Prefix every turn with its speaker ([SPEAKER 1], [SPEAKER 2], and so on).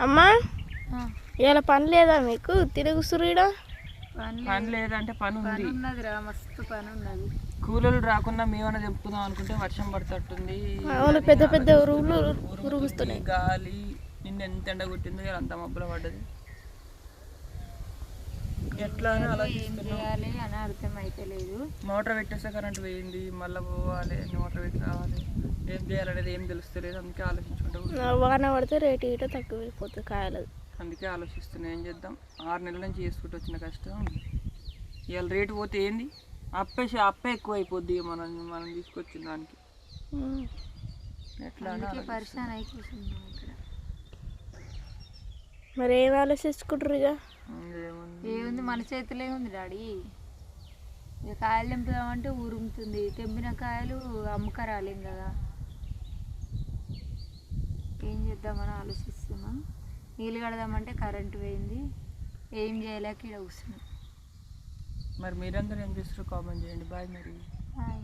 [SPEAKER 1] అమ్మా ఇవాళ పని లేదా మీకు తిరుగుసురీడా?
[SPEAKER 2] పని లేదంటే పని
[SPEAKER 3] ఉన్నదిరా, మస్తు పని ఉన్నది.
[SPEAKER 2] కూలీలు రాకుండా మేమన్నా చెప్పుకుందాం అనుకుంటే వర్షం పడుతుంటుంది.
[SPEAKER 1] అవును, పెద్ద పెద్ద ఉరుములు ఉరుముస్తున్నాయి.
[SPEAKER 2] గాలి నిన్న ఎంత ఎండ కొట్టిందో ఇలా అంత మబ్బులో పడ్డది. ఎట్లా అని
[SPEAKER 3] చేయాలి అని అర్థమైతే లేదు.
[SPEAKER 2] మోటార్ పెట్టేస్తే కరెంట్ పోయింది, మళ్ళీ పోవాలి, మోటార్ పెట్టి రావాలి, ఏం చేయాలనేది ఏం తెలుస్తలేదు. అందుకే ఆలోచించుకుంటూ
[SPEAKER 1] వాన పడితే రేటు గిట తక్కువైపోతుంది కాయలు. అందుకే
[SPEAKER 2] ఆలోచిస్తున్నా ఏం చేద్దాం. 6 నెలల నుంచి చేసుకుంటూ వచ్చిన కష్టం ఇవాళ రేటు పోతే ఏంది, అప్పే ఎక్కువ అయిపోద్ది మనం తీసుకొచ్చిన దానికి. ఎట్లా
[SPEAKER 3] పరిశాన్ అయి కూర్చున్నాం ఇక్కడ.
[SPEAKER 1] మరి ఏం ఆలోచించుకుంటారు? ఇక
[SPEAKER 3] ఏముంది, మన చేతిలో ఉంది డాడీ. ఇక కాయలు తెంపుదామంటే ఉరుముతుంది. తెంపిన కాయలు అమ్మకరాలేం కదా, ఏం చేద్దామని ఆలోచిస్తున్నా. నీళ్ళు కడదామంటే కరెంటు పోయింది, ఏం చేయలేక ఇక్కడ కూర్చున్నాం.
[SPEAKER 2] మరి మీరందరూ ఏం చేస్తారు కామెంట్ చేయండి. బాయ్ మరి.
[SPEAKER 3] బాయ్.